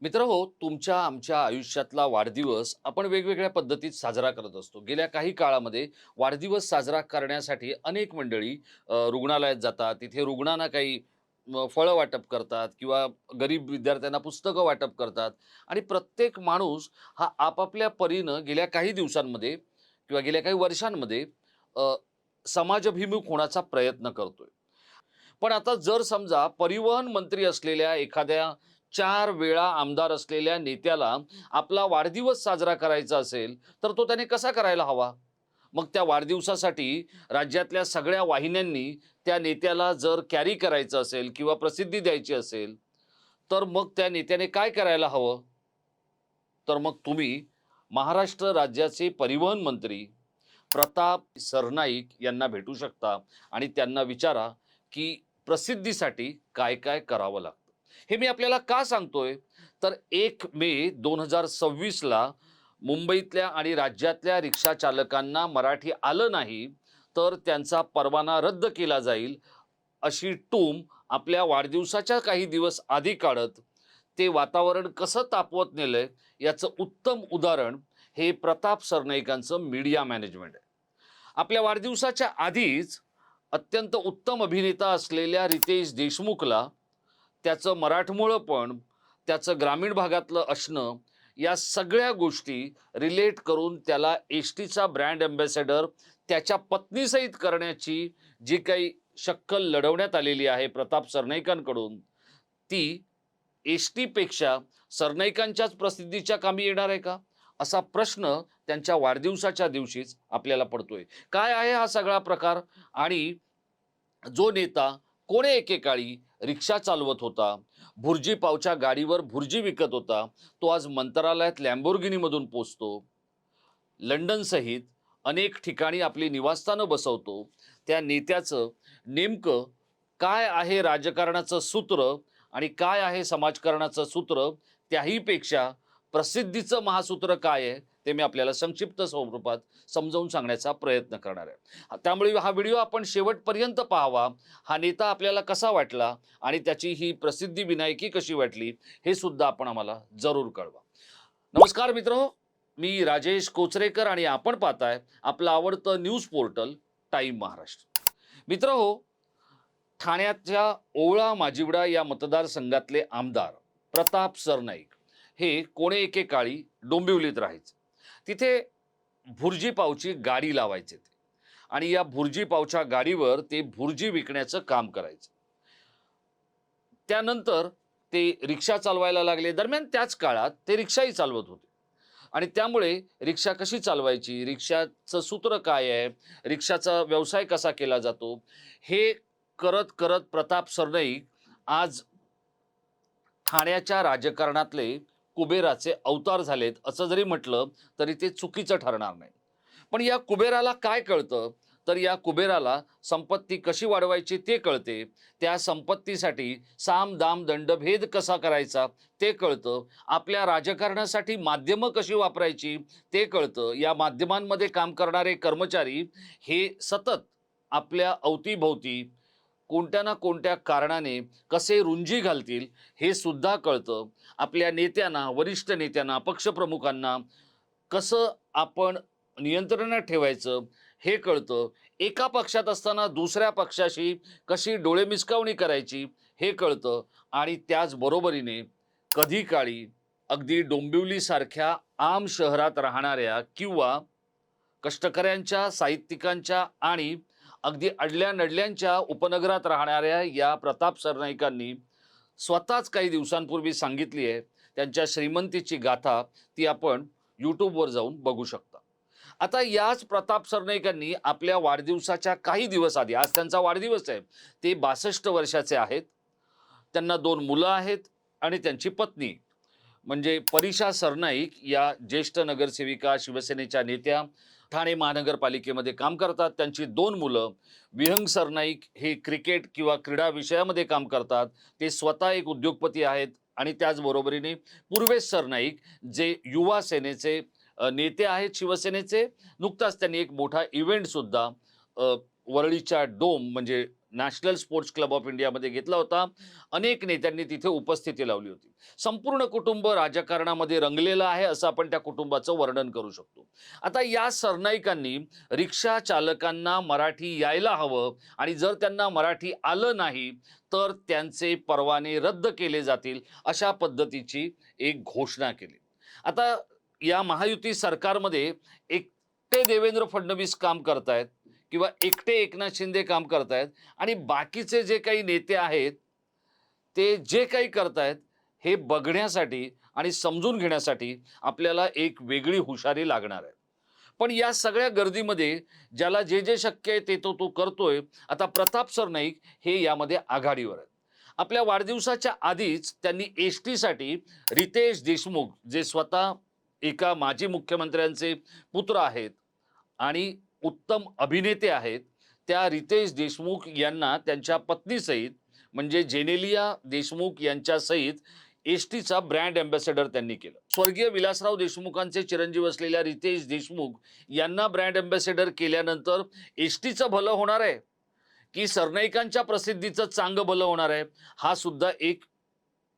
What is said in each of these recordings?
मित्रहो, तुमच्या आमच्या आयुष्यातला वाढदिवस आपण वेगवेगळ्या पद्धतीत साजरा करत असतो. गेल्या काही काळामध्ये वाढदिवस साजरा करण्यासाठी अनेक मंडळी रुग्णालयात जातात. तिथे रुग्णांना काही फळं वाटप करतात किंवा गरीब विद्यार्थ्यांना पुस्तकं वाटप करतात आणि प्रत्येक माणूस हा आपापल्या परीनं गेल्या काही दिवसांमध्ये किंवा गेल्या काही वर्षांमध्ये अ, समाजभिमुख होण्याचा प्रयत्न करतोय. पण आता जर समजा परिवहन मंत्री असलेल्या एखाद्या 4 वेळा आमदार असलेल्या नेत्याला आपला वाढदिवस साजरा करायचा असेल, तर तो त्याने कसा करायला हवा? मग त्या वाढदिवसासाठी राज्यातल्या सगळ्या वाहिन्यांनी त्या नेत्याला जर कॅरी करायचं असेल किंवा प्रसिद्धी द्यायची असेल, तर मग त्या नेत्याने काय करायला हवं? तर मग तुम्ही महाराष्ट्र राज्याचे परिवहन मंत्री प्रताप सरनाईक यांना भेटू शकता आणि त्यांना विचारा, की प्रसिद्धीसाठी काय-काय करावं लागतं. हे मी आपल्याला का सांगतोय? तर 1 मे 2026 ला मुंबईतल्या आणि राज्यातल्या रिक्षा चालकांना मराठी आलं नाही, तर त्यांचा परवाना रद्द केला जाईल, अशी टूम आपल्या वाढदिवसाच्या काही दिवस आधी काढत, ते वातावरण कसं तापवत नेलंय याचं उत्तम उदाहरण हे प्रताप सरनाईकांचं मीडिया मॅनेजमेंट आहे. आपल्या वाढदिवसाच्या आधीच अत्यंत उत्तम अभिनेता असलेल्या रितेश देशमुखला त्याचं मराठमोळंपण, त्याचं ग्रामीण भागातलं असणं, या सगळ्या गोष्टी रिलेट करून त्याला एस-टीचा ब्रँड अँबॅसेडर त्याच्या पत्नीसहित करण्याची जी काही शक्कल लढवण्यात आलेली आहे प्रताप सरनाईकांकडून, ती एस-टीपेक्षा सरनाईकांच्याच प्रसिद्धीच्या कामी येणार आहे का? असा प्रश्न त्यांच्या वाढदिवसाच्या दिवशीच आपल्याला पडतोय. काय आहे हा सगळा प्रकार? आणि जो नेता कोणे एकेकाळी रिक्षा चालवत होता, भुर्जी पावच्या गाडीवर भुर्जी विकत होता, तो आज मंत्रालयात लॅम्बोर्गिनीमधून पोचतो. लंडनसहित अनेक ठिकाणी आपली निवासस्थानं बसवतो. त्या नेत्याचं नेमकं काय आहे राजकारणाचं सूत्र आणि काय आहे समाजकारणाचं सूत्र, त्याहीपेक्षा प्रसिद्धीचं महासूत्र काय आहे, ते मी आपल्याला संक्षिप्त स्वरूपात समजावून सांगण्याचा प्रयत्न करणार आहे. त्यामुळे हा व्हिडिओ आपण शेवटपर्यंत पाहावा. हा नेता आपल्याला कसा वाटला आणि त्याची ही प्रसिद्धी विनायकी कशी वाटली, हे सुद्धा आपण आम्हाला जरूर कळवा. नमस्कार मित्र, मी राजेश कोचरेकर आणि आपण पाहताय आपलं आवडतं न्यूज पोर्टल टाइम महाराष्ट्र. मित्रहो, ठाण्याच्या ओवळा माजिवडा या मतदारसंघातले आमदार प्रताप सरनाईक हे कोणे एकेकाळी डोंबिवलीत राहायचे. तिथे भुर्जी पावची गाडी लावायचे ते आणि या भुर्जी पावच्या गाडीवर ते भुर्जी विकण्याचं काम करायचे. त्यानंतर ते रिक्षा चालवायला लागले. दरम्यान त्याच काळात ते रिक्षाही चालवत होते आणि त्यामुळे रिक्षा कशी चालवायची, रिक्षाचं सूत्र काय आहे, रिक्षाचा व्यवसाय कसा केला जातो, हे करत-करत प्रताप सरनाईक आज ठाण्याच्या राजकारणातले कुबेराचे अवतार झालेत, असं जरी म्हटलं तरी ते चुकीचं ठरणार नाही. पण या कुबेराला काय कळतं? तर या कुबेराला संपत्ती कशी वाढवायची ते कळते. त्या संपत्तीसाठी साम, दाम, दंडभेद कसा करायचा ते कळतं. आपल्या राजकारणासाठी माध्यमं कशी वापरायची ते कळतं. या माध्यमांमध्ये काम करणारे कर्मचारी हे सतत आपल्या अवतीभोवती कोणत्या ना कोणत्या कारणाने कसे रुंजी घालतील हे सुद्धा कळतं. आपल्या नेत्यांना, वरिष्ठ नेत्यांना, पक्षप्रमुखांना कसं आपण नियंत्रणात ठेवायचं हे कळतं. एका पक्षात असताना दुसऱ्या पक्षाशी कशी डोळेमिचकावणी करायची हे कळतं आणि त्याच बरोबरीने कधी काळी अगदी डोंबिवलीसारख्या आम शहरात राहणाऱ्या किंवा कष्टकऱ्यांच्या, साहित्यिकांच्या आणि अगदी अडल्या-नडल्यांच्या उपनगरात राहणाऱ्या या प्रताप सरनाईकांनी स्वतःच काही दिवसांपूर्वी सांगितली आहे. त्यांच्या श्रीमंतीची गाथा ती आपण YouTubeवर जाऊन बघू शकता. आता याच प्रताप सरनाईकांनी आपल्या वाढदिवसाच्या काही दिवस आधी, आज त्यांचा वाढदिवस आहे, ते 62 वर्षाचे आहेत. त्यांना 2 मुलं आहेत आणि त्यांची पत्नी. म्हणजे परीक्षा सरनाईक या ज्येष्ठ नगरसेविका, शिवसेनेच्या नेत्या, ठाणे महानगरपालिकेमध्ये काम करतात. त्यांची 2 मुलं. विहंग सरनाईक हे क्रिकेट किंवा क्रीडा विषयामध्ये काम करतात. ते स्वतः एक उद्योगपती आहेत आणि त्याचबरोबरीने पूर्वेश सरनाईक जे युवा सेनेचे नेते आहेत शिवसेनेचे. नुकताच त्यांनी एक मोठा इव्हेंटसुद्धा वरळीच्या डोम म्हणजे नॅशनल स्पोर्ट्स क्लब ऑफ इंडियामध्ये घेतला होता. अनेक नेत्यांनी तिथे उपस्थिती लावली होती. संपूर्ण कुटुंब राजकारणामध्ये रंगलेलं आहे असं आपण त्या कुटुंबाचं वर्णन करू शकतो. आता या सरनाईकांनी रिक्षा चालकांना मराठी यायला हवं आणि जर त्यांना मराठी आलं नाही तर त्यांचे परवाने रद्द केले जातील अशा पद्धतीची एक घोषणा केली. आता या महायुती सरकारमध्ये एकटे देवेंद्र फडणवीस काम करतायत किंवा एकटे एकनाथ शिंदे काम करतायत आणि बाकीचे जे काही नेते आहेत ते जे काही करतायत हे बघण्यासाठी आणि समजून घेण्यासाठी आपल्याला एक वेगळी हुशारी लागणार आहे. पण या सगळ्या गर्दीमध्ये ज्याला जे जे शक्य आहे ते तो करतोय. आता प्रताप सरनाईक हे यामध्ये आघाडीवर आहेत. आपल्या वाढदिवसाच्या आधीच त्यांनी एसटीसाठी रितेश देशमुख जे स्वतः एका माजी मुख्यमंत्र्यांचे पुत्र आहेत आणि उत्तम अभिनेते आहेत, त्या रितेश देशमुख यांना त्यांच्या पत्नीसहित म्हणजे जेनेलिया देशमुख यांच्यासहित एसटीचा ब्रँड अँबॅसेडर त्यांनी केलं. स्वर्गीय विलासराव देशमुखांचे चिरंजीव असलेल्या रितेश देशमुख यांना ब्रँड अँबॅसेडर केल्यानंतर एसटीचं भलं होणार आहे की सरनाईकांच्या प्रसिद्धीचं चांगलं भलं होणार आहे, हा सुद्धा एक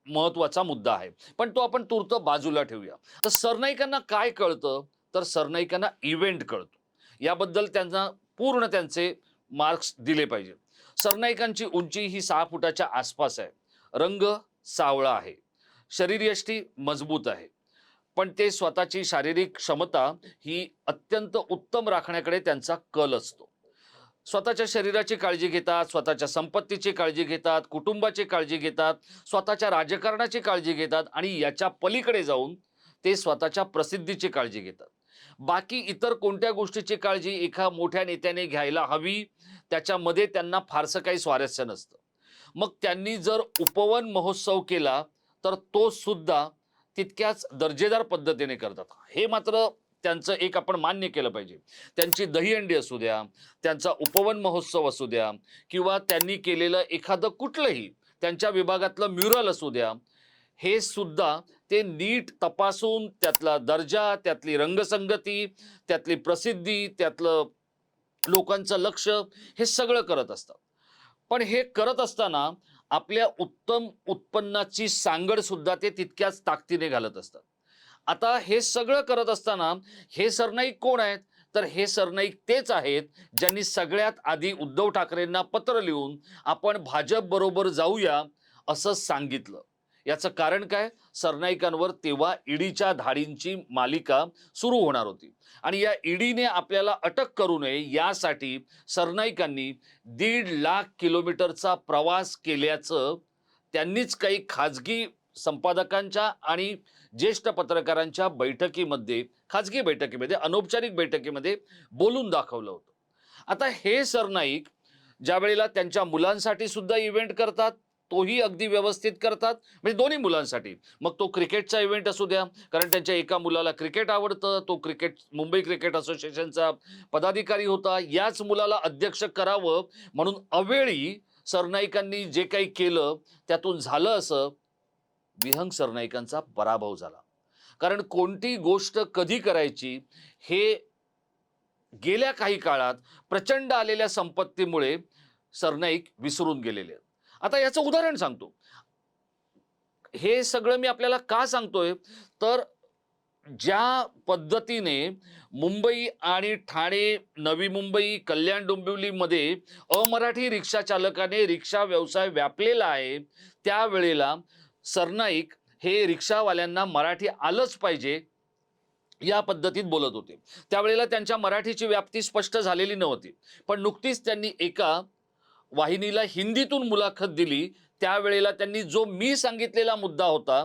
महत्वाचा मुद्दा आहे. पण तो आपण तूर्त बाजूला ठेवूया. तर सरनाईकांना काय कळतं, तर सरनाईकांना इव्हेंट कळतो. याबद्दल त्यांना पूर्ण त्यांचे मार्क्स दिले पाहिजे. सरनाईकांची उंची ही 6 फुटाच्या आसपास आहे. रंग सावळा आहे. शरीरयष्टी मजबूत आहे. पण ते स्वतःची शारीरिक क्षमता ही अत्यंत उत्तम राखण्याकडे त्यांचा कल असतो. स्वतःच्या शरीराची काळजी घेतात, स्वतःच्या संपत्तीची काळजी घेतात, कुटुंबाची काळजी घेतात, स्वतःच्या राजकारणाची काळजी घेतात आणि याच्या पलीकडे जाऊन ते स्वतःच्या प्रसिद्धीची काळजी घेतात. बाकी इतर कोणत्या गोष्टीची काळजी एका मोठ्या नेत्याने घ्यायला हवी त्याच्यामध्ये त्यांना फारसं काही स्वारस्य नसतं. मग त्यांनी जर उपवन महोत्सव केला तर तो सुद्धा तितक्याच दर्जेदार पद्धतीने करतात. हे मात्र त्यांचं एक आपण मान्य केलं पाहिजे. त्यांची दहीहंडी असू द्या, त्यांचा उपवन महोत्सव असू द्या किंवा त्यांनी केलेलं एखादं कुठलंही त्यांच्या विभागातलं म्युरल असू द्या, हे सुद्धा ते नीट तपासून त्यातला दर्जा, त्यातली रंगसंगती, त्यातली प्रसिद्धी, त्यातलं लोकांचं लक्ष हे सगळं करत असतात. पण हे करत असताना आपल्या उत्तम उत्पन्नाची सांगड सुद्धा ते तितक्याच ताकदीने घालत असतात. आता हे सगळं करत असताना हे सरनाईक कोण आहेत, तर हे सरनाईक तेच आहेत ज्यांनी सगळ्यात आधी उद्धव ठाकरेंना पत्र लिहून आपण भाजप बरोबर जाऊया असं सांगितलं. याचं कारण काय, सरनाईकांवर तेव्हा ईडीच्या धाडींची मालिका सुरू होणार होती आणि या ईडीने आपल्याला अटक करू नये यासाठी सरनाईकांनी 1.5 लाख किलोमीटरचा प्रवास केल्याचं त्यांनीच काही खाजगी संपादकांच्या आणि ज्येष्ठ पत्रकारांच्या बैठकीमध्ये, खाजगी बैठकीमध्ये, अनौपचारिक बैठकीमध्ये बोलून दाखवलं होतं. आता हे सरनाईक ज्या वेळेला त्यांच्या मुलांसाठी सुद्धा इव्हेंट करतात, तोही अगदी व्यवस्थित करतात. म्हणजे दोन्ही मुलांसाठी, मग तो क्रिकेटचा इव्हेंट असू द्या, कारण त्यांच्या एका मुलाला क्रिकेट आवडतं, तो मुंबई क्रिकेट असोसिएशनचा पदाधिकारी होता, याच मुलाला अध्यक्ष करावं म्हणून अवेळी सरनाईकांनी जे काही केलं त्यातून झालं असं, विहंग सरनाईकांचा पराभव झाला. कारण कोणती गोष्ट कधी करायची हे गेल्या काही काळात प्रचंड आलेल्या संपत्तीमुळे सरनाईक विसरून गेलेले आहेत. आता याचं उदाहरण सांगतो. हे सगळं मी आपल्याला का सांगतोय, तर ज्या पद्धतीने मुंबई आणि ठाणे, नवी मुंबई, कल्याण डोंबिवलीमध्ये अमराठी रिक्षा चालकाने रिक्षा व्यवसाय व्यापलेला आहे, त्यावेळेला सरनाईक हे रिक्षावाल्यांना मराठी आलंच पाहिजे या पद्धतीत बोलत होते. त्यावेळेला त्यांच्या मराठीची व्याप्ती स्पष्ट झालेली नव्हती. पण नुकतीच त्यांनी एका वाहिनीला हिंदीतून मुलाखत दिली. त्यावेळेला त्यांनी जो मी सांगितलेला मुद्दा होता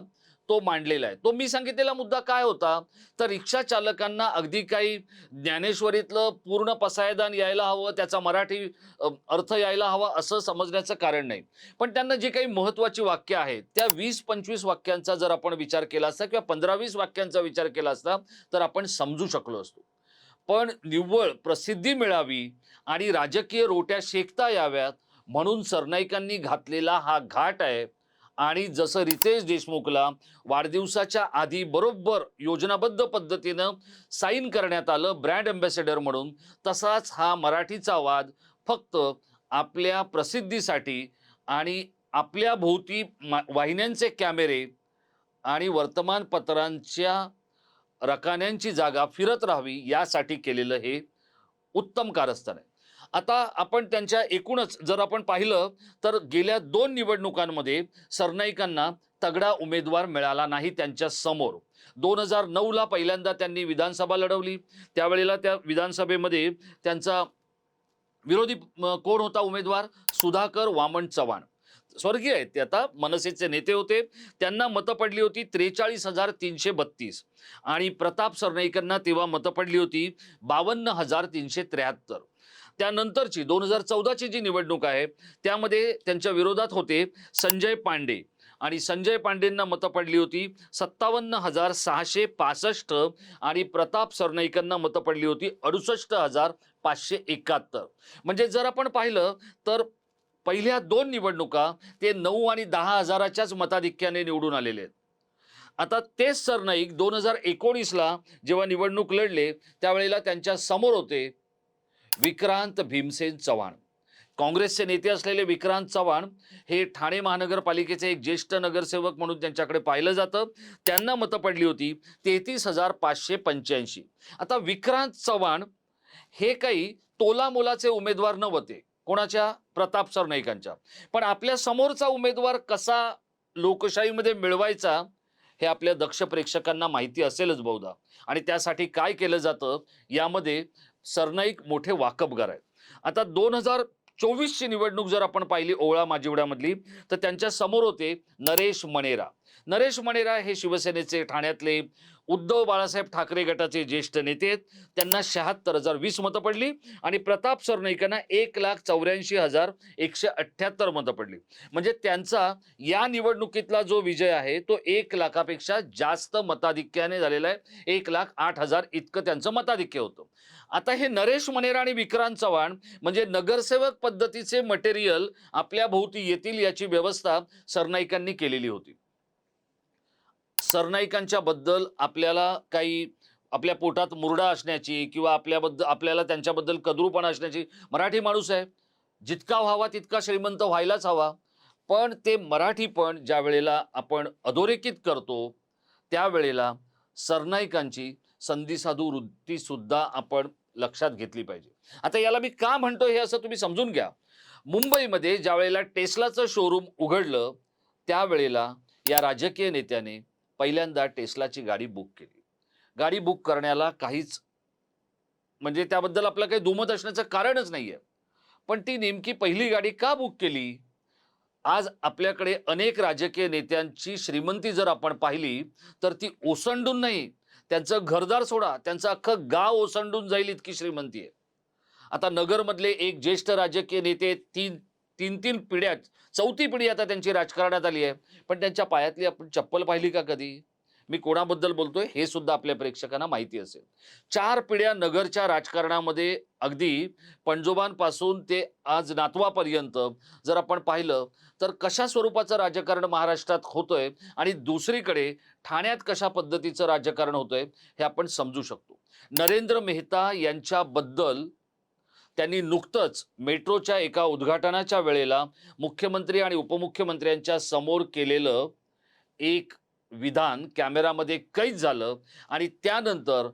तो मांडलेला आहे. तो मी सांगितलेला मुद्दा काय होता, तर रिक्षा चालकांना अगदी काही ज्ञानेश्वरीतलं पूर्ण पसायदान यायला हवं, त्याचा मराठी अर्थ यायला हवा असं समजण्याचं कारण नाही. पण त्यांना जी काही महत्त्वाची वाक्य आहेत त्या 20-25 वाक्यांचा जर आपण विचार केला असता किंवा 15-20 वाक्यांचा विचार केला असता तर आपण समजू शकलो असतो. पण निव्वळ प्रसिद्धी मिळावी आणि राजकीय रोट्या शेकता याव्यात म्हणून सरनाईकांनी घातलेला हा घाट आहे. आणि जसं रितेश देशमुखला वाढदिवसाच्या आधी बरोबर योजनाबद्ध पद्धतीनं साईन करण्यात आलं ब्रँड अँबॅसेडर म्हणून, तसाच हा मराठीचा वाद फक्त आपल्या प्रसिद्धीसाठी आणि आपल्या भोवती वाहिन्यांचे कॅमेरे आणि वर्तमानपत्रांच्या रकान्यांची जागा फिरत राहावी यासाठी केलेलं हे उत्तम कारस्थान आहे. आता आपण त्यांच्या एकूणच जर आपण पाहिलं तर गेल्या 2 निवडणुकांमध्ये सरनाईकांना तगडा उमेदवार मिळाला नाही त्यांच्या समोर. 2009ला पहिल्यांदा त्यांनी विधानसभा लढवली. त्यावेळेला त्या विधानसभेमध्ये त्यांचा विरोधी कोण होता उमेदवार? सुधाकर वामन चव्हाण. स्वर्गीय आहेत ते, आता मनसेचे नेते होते. त्यांना मतं पडली होती 43,332 आणि प्रताप सरनाईकांना तेव्हा मतं पडली होती 52,373. त्यानंतरची 2014ची जी निवडणूक आहे त्यामध्ये त्यांच्या विरोधात होते संजय पांडे आणि संजय पांडेंना मतं पडली होती 57,665 आणि प्रताप सरनाईकांना मतं पडली होती 68,571. म्हणजे जर आपण पाहिलं तर पहिल्या 2 निवडणुका ते 9 आणि 10,000च्याच मताधिक्याने निवडून आलेले आहेत. आता तेच सरनाईक 2019ला जेव्हा निवडणूक लढले त्यावेळेला त्यांच्या समोर होते विक्रांत भीमसेन चव्हाण. काँग्रेसचे नेते असलेले विक्रांत चव्हाण हे ठाणे महानगरपालिकेचे एक ज्येष्ठ नगरसेवक म्हणून त्यांच्याकडे पाहिलं जातं. त्यांना मतं पडली होती 33,585. आता विक्रांत चव्हाण हे काही तोलामोलाचे उमेदवार नव्हते कोणाच्या? प्रताप सरनाईकांच्या. पण आपल्या समोरचा उमेदवार कसा लोकशाहीमध्ये मिळवायचा हे आपल्या दक्ष प्रेक्षकांना माहिती असेलच बहुधा. आणि त्यासाठी काय केलं जातं यामध्ये सरनाईक मोठे वाकबगार आहेत. आता 2024ची निवडणूक जर आपण पाहिली ओवळा माजिवड्यामधली तर त्यांच्या समोर होते नरेश मणेरा. नरेश मणेरा हे शिवसेनेचे ठाण्यातले उद्धव बाळासाहेब ठाकरे गटाचे ज्येष्ठ नेते आहेत. त्यांना 76,020 मतं पडली आणि प्रताप सरनाईकांना 1,84,178 मतं पडली. म्हणजे त्यांचा या निवडणुकीतला जो विजय आहे तो 1,00,000पेक्षा जास्त मताधिक्याने झालेला आहे. 1,08,000 इतकं त्यांचं मताधिक्य होतं. आता हे नरेश मणेरा आणि विक्रांत चव्हाण म्हणजे नगरसेवक पद्धतीचे मटेरियल आपल्या भोवती येतील याची व्यवस्था सरनाईकांनी केलेली होती. सरनाईकांच्या बद्दल आपल्याला काही आपल्या पोटात मुरडा असण्याची किंवा आपल्याला त्यांच्याबद्दल कदरूपणा असण्याची, मराठी माणूस आहे, जितका व्हावा तितका श्रीमंत व्हायलाच हवा. पण ते मराठीपण ज्या वेळेला आपण अधोरेखित करतो त्यावेळेला सरनाईकांची संधीसाधू वृत्ती सुद्धा आपण लक्षात घेतली पाहिजे. आता याला मी का म्हणतो हे असं तुम्ही समजून घ्या. मुंबईमध्ये ज्या वेळेला टेस्लाचं शोरूम उघडलं त्यावेळेला या राजकीय नेत्याने पहिल्यांदा टेस्लाची गाडी बुक केली. गाडी बुक करण्याला काहीच म्हणजे त्याबद्दल आपलं काही दुमत असण्याचं कारणच नाहीये. पण ती नेमकी पहिली गाडी का बुक केली? आज आपल्याकडे अनेक राजकीय नेत्यांची श्रीमंती जर आपण पाहिली तर ती ओसंडून नाही, त्यांचं घरदार सोडा, त्यांचं अख्खं गाव ओसंडून जाईल इतकी श्रीमंती आहे. आता नगरमधले एक ज्येष्ठ राजकीय नेते तीन पिढ्या, चौथी पिढी आता त्यांची राजकारणात आली आहे. पण त्यांच्या पायातली आपण चप्पल पाहिली का कधी? मी कोणाबद्दल बोलतोय हे सुद्धा आपल्या प्रेक्षकांना माहिती असेल. 4 पिढ्या नगरच्या राजकारणामध्ये अगदी पणजोबांपासून ते आज नातवापर्यंत जर आपण पाहिलं तर कशा स्वरूपाचं राजकारण महाराष्ट्रात होतंय आणि दुसरीकडे ठाण्यात कशा पद्धतीचं राजकारण होतंय हे आपण समजू शकतो. नरेंद्र मेहता यांच्याबद्दल त्यांनी नुकतंच मेट्रोच्या एका उद्घाटनाच्या वेळेला मुख्यमंत्री आणि उपमुख्यमंत्र्यांच्या समोर केलेलं एक विधान कॅमेरामध्ये कैद झालं आणि त्यानंतर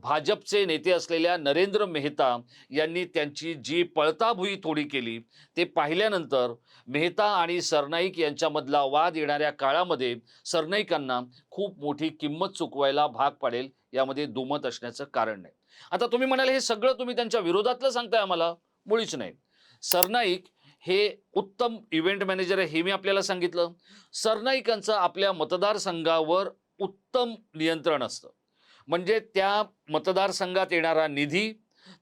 भाजपचे नेते असलेल्या नरेंद्र मेहता यांनी त्यांची जी पळताभुई थोडी केली ते पाहिल्यानंतर मेहता आणि सरनाईक यांच्यामधला वाद येणाऱ्या काळामध्ये सरनाईकांना खूप मोठी किंमत चुकवायला भाग पडेल यामध्ये दुमत असण्याचं कारण नाही. आता तुम्ही म्हणाले हे सगळं तुम्ही त्यांच्या विरोधातलं सांगताय आम्हाला? मुळीच नाही. सरनाईक हे उत्तम इव्हेंट मॅनेजर आहे हे मी आपल्याला सांगितलं. सरनाईकांचं आपल्या मतदारसंघावर उत्तम नियंत्रण असतं. म्हणजे त्या मतदारसंघात येणारा निधी,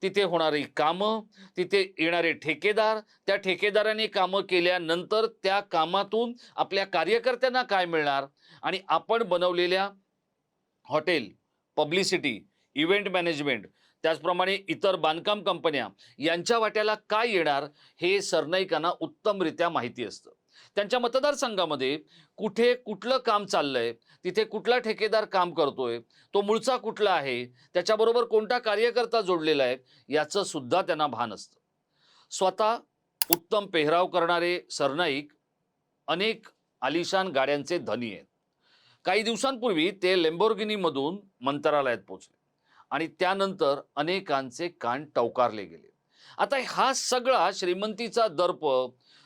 तिथे होणारी कामं, तिथे येणारे ठेकेदार, त्या ठेकेदाराने कामं केल्यानंतर त्या कामातून आपल्या कार्यकर्त्यांना काय मिळणार आणि आपण बनवलेल्या हॉटेल, पब्लिसिटी, इव्हेंट मॅनेजमेंट, त्याचप्रमाणे इतर बांधकाम कंपन्या यांच्या वाट्याला काय येणार हे सरनाईकांना उत्तमरित्या माहिती असतं. त्यांच्या मतदारसंघामध्ये कुठे कुठलं काम चाललंय, तिथे कुठला ठेकेदार काम करतोय, तो मूळचा कुठला आहे, त्याच्याबरोबर कोणता कार्यकर्ता जोडलेला आहे याचं सुद्धा त्यांना भान असतं. स्वतः उत्तम पेहराव करणारे सरनाईक अनेक आलिशान गाड्यांचे धनी आहेत. काही दिवसांपूर्वी ते लेम्बोर्गिनीमधून मंत्रालयात पोहोचले आणि त्यानंतर अनेकांचे कान टवकारले गेले. आता हा सगळा श्रीमंतीचा दर्प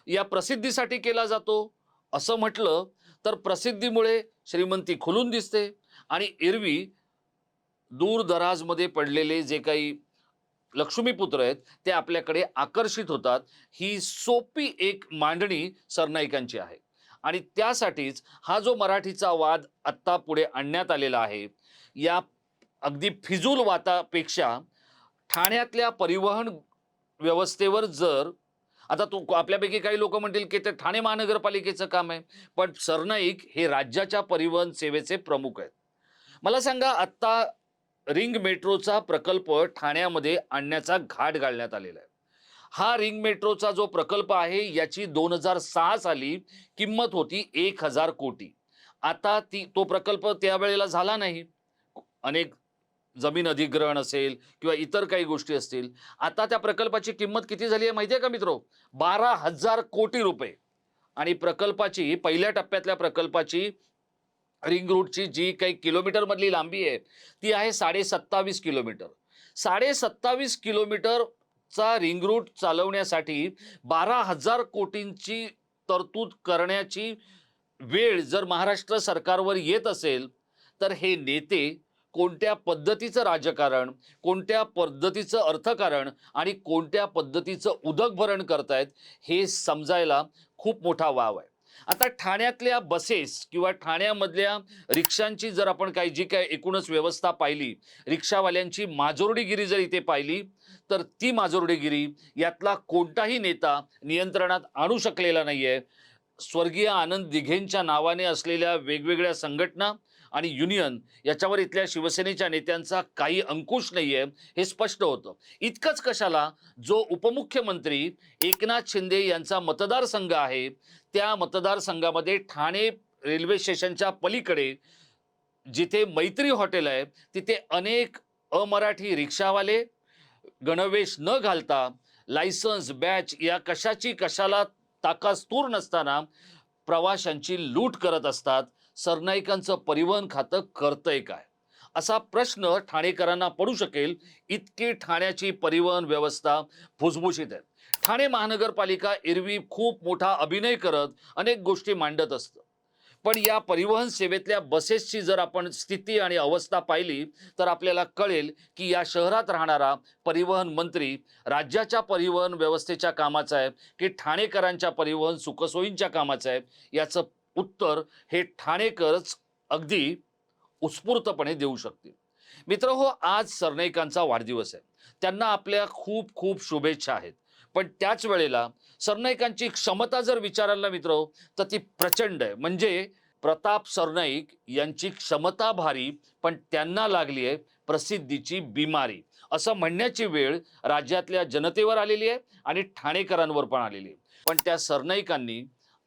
या प्रसिद्धीसाठी केला जातो असं म्हटलं तर प्रसिद्धीमुळे श्रीमंती खुलून दिसते आणि एरवी दूरदराजमध्ये पडलेले जे काही लक्ष्मीपुत्र आहेत ते आपल्याकडे आकर्षित होतात. ही सोपी एक मांडणी सरनाईकांची आहे आणि त्यासाठीच हा जो मराठीचा वाद आत्ता पुढे आणण्यात आलेला आहे. या अगदी फिजूल वादापेक्षा ठाण्यातल्या परिवहन व्यवस्थेवर जर आता तो आपल्यापैकी काही लोक म्हणतील की ते ठाणे महानगरपालिकेचं काम आहे, पण सरनाईक हे राज्याच्या परिवहन सेवेचे प्रमुख आहेत. मला सांगा, आत्ता रिंग मेट्रोचा प्रकल्प ठाण्यामध्ये आणण्याचा घाट घालण्यात आलेला आहे. हा रिंग मेट्रोचा जो प्रकल्प आहे याची 2006 साली किंमत होती 1,000 कोटी. आता तो प्रकल्प त्यावेळेला झाला नाही. अनेक जमीन अधिग्रहण असेल किंवा इतर काही गोष्टी असतील. आता त्या प्रकल्पाची किंमत किती झाली आहे माहिती आहे का मित्रो? 12,000 कोटी रुपये. आणि प्रकल्पाची पहिल्या टप्प्यातल्या प्रकल्पाची रिंग रूटची जी काही किलोमीटर मधली लांबी आहे ती आहे 27.5 किलोमीटर. 27.5 किलोमीटरचा रिंग रूट चालवण्यासाठी 12,000 कोटींची तरतूद करण्याची वेळ जर महाराष्ट्र सरकारवर येत असेल तर हे नेते कोणत्या पद्धतीचं राजकारण, कोणत्या पद्धतीचं अर्थकारण आणि कोणत्या पद्धतीचं उदकभरण करतायत हे समजायला खूप मोठा वाव आहे. आता ठाण्यातल्या बसेस किंवा ठाण्यामधल्या रिक्षांची जर आपण जी काय एकूणच व्यवस्था पाहिली, रिक्षावाल्यांची माजोर्डीगिरी जर इथे पाहिली तर ती माजोर्डीगिरी यातला कोणताही नेता नियंत्रणात आणू शकलेला नाहीये. स्वर्गीय आनंद दिघेंच्या नावाने असलेल्या वेगवेगळ्या संघटना आणि युनियन याच्यावर इथल्या शिवसेनेच्या नेत्यांचा काही अंकुश नाहीये हे स्पष्ट होतं. इतकंच कशाला, जो उपमुख्यमंत्री एकनाथ शिंदे यांचा मतदारसंघ आहे त्या मतदारसंघामध्ये ठाणे रेल्वे स्टेशनच्या पलीकडे जिथे मैत्री हॉटेल आहे तिथे अनेक अमराठी रिक्षावाले गणवेश न घालता, लायसन्स बॅच या कशाची कशाला ताकास्तूर नसताना प्रवाशांची लूट करत असतात. सरनाईकांचं परिवहन खातं करतंय काय, असा प्रश्न ठाणेकरांना पडू शकेल. इतकी ठाण्याची परिवहन व्यवस्था भुसभुशीत आहे. ठाणे महानगरपालिका एरवी खूप मोठा अभिनय करत अनेक गोष्टी मांडत असतं, पण या परिवहन सेवेतल्या बसेसची जर आपण स्थिती आणि अवस्था पाहिली तर आपल्याला कळेल की या शहरात राहणारा परिवहन मंत्री राज्याच्या परिवहन व्यवस्थेच्या कामाचा आहे की ठाणेकरांच्या परिवहन सुखसोयींच्या कामाचं आहे, याचं उत्तर हे ठाणेकरच अगदी उत्स्फूर्तपणे देऊ शकतील. मित्र हो, आज सरनाईकांचा वाढदिवस आहे. त्यांना आपल्या खूप खूप शुभेच्छा आहेत. पण त्याच वेळेला सरनाईकांची क्षमता जर विचारायला मित्र तर ती प्रचंड आहे. म्हणजे प्रताप सरनाईक यांची क्षमता भारी, पण त्यांना लागली आहे प्रसिद्धीची बिमारी, असं म्हणण्याची वेळ राज्यातल्या जनतेवर आलेली आहे आणि ठाणेकरांवर पण आलेली आहे. पण त्या सरनाईकांनी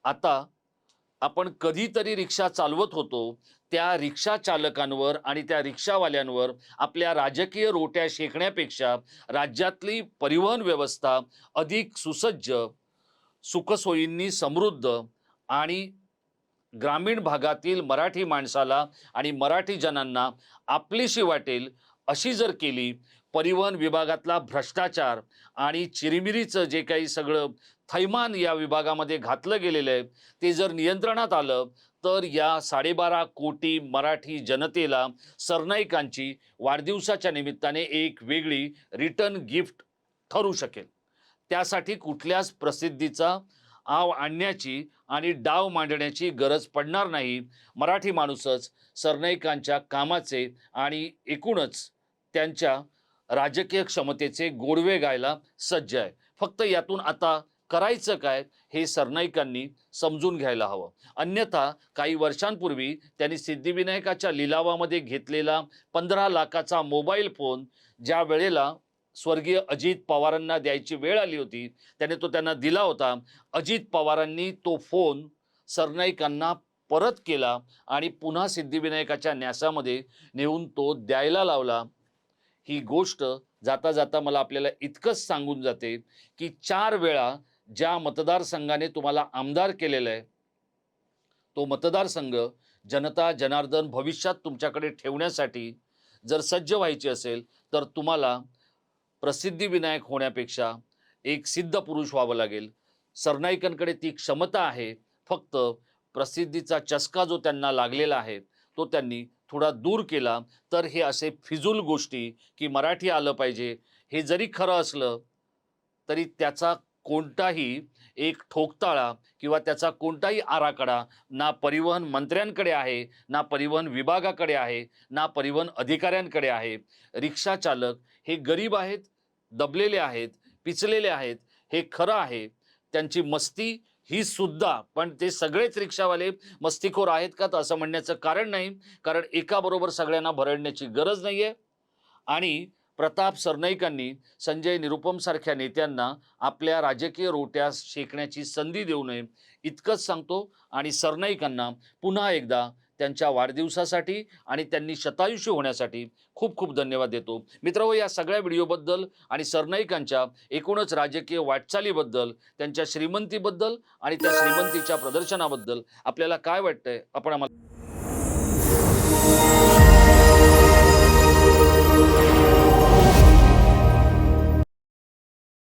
आता आपण कधीतरी रिक्षा चालवत होतो त्या रिक्षा चालकांवर आणि त्या रिक्षावाल्यांवर आपल्या राजकीय रोट्या शेकण्यापेक्षा राज्यातली परिवहन व्यवस्था अधिक सुसज्ज, सुखसोयींनी समृद्ध आणि ग्रामीण भागातील मराठी माणसाला आणि मराठी जनांना आपलीशी वाटेल अशी जर केली, परिवहन विभागातला भ्रष्टाचार आणि चिरीमिरीचं जे काही सगळं थैमान या विभागामध्ये घातलं गेलेलं आहे ते जर नियंत्रणात आलं तर या 12.5 कोटी मराठी जनतेला सरनाईकांची वाढदिवसाच्या निमित्ताने एक वेगळी रिटर्न गिफ्ट ठरू शकेल. त्यासाठी कुठल्याच प्रसिद्धीचा आव आणण्याची आणि डाव मांडण्याची गरज पडणार नाही. मराठी माणूसच सरनाईकांच्या कामाचे आणि एकूणच त्यांच्या राजकीय क्षमतेचे गोडवे गायला सज्ज आहे. फक्त यातून आता करायचं काय हे सरनाईकांनी समजून घ्यायला हवं. अन्यथा काही वर्षांपूर्वी त्यांनी सिद्धिविनायकाच्या लिलावामध्ये घेतलेला 15 लाखाचा मोबाईल फोन ज्या वेळेला स्वर्गीय अजित पवारांना द्यायची वेळ आली होती त्याने तो त्यांना दिला होता. अजित पवारांनी तो फोन सरनाईकांना परत केला आणि पुन्हा सिद्धिविनायकाच्या न्यासामध्ये नेऊन तो द्यायला लावला. ही गोष्ट जाता जाता मला आपल्याला इतकंच सांगून जाते की 4 वेळा ज्या मतदारसंघाने तुम्हाला आमदार केलेलं आहे तो मतदारसंघ जनता जनार्दन भविष्यात तुमच्याकडे ठेवण्यासाठी जर सज्ज व्हायची असेल तर तुम्हाला प्रसिद्धिविनायक होण्यापेक्षा एक सिद्ध पुरुष व्हावं लागेल. सरनाईकांकडे ती क्षमता आहे. फक्त प्रसिद्धीचा चस्का जो त्यांना लागलेला आहे तो त्यांनी थोडा दूर केला तर हे असे फिजूल गोष्टी की मराठी आलं पाहिजे हे जरी खरं असलं तरी त्याचा कोणताही एक ठोकताळा किंवा त्याचा कोणताही आराखडा ना परिवहन मंत्र्यांकडे आहे, ना परिवहन विभागाकडे आहे, ना परिवहन अधिकाऱ्यांकडे आहे. रिक्षा चालक हे गरीब आहेत, दबलेले आहेत, पिचलेले आहेत, हे खरं आहे. त्यांची मस्ती ही सुद्धा, पण ते सगळेच रिक्षावाले मस्तीखोर आहेत का तर असं म्हणण्याचं कारण नाही. कारण एकाबरोबर सगळ्यांना भरडण्याची गरज नाहीये. आणि प्रताप सरनाईकांनी संजय निरुपम सारख्या नेत्यांना आपल्या राजकीय रोट्या शेकण्याची संधी देऊ नये इतकंच सांगतो. आणि सरनाईकांना पुन्हा एकदा त्यांच्या वाढदिवसासाठी आणि त्यांनी शतायुषी होण्यासाठी खूप खूप धन्यवाद देतो. मित्रहो, या सगळ्या व्हिडिओबद्दल आणि सरनाईकांच्या एकूणच राजकीय वाटचालीबद्दल, त्यांच्या श्रीमंतीबद्दल आणि त्या श्रीमंतीच्या प्रदर्शनाबद्दल आपल्याला काय वाटतंय आपण आम्हाला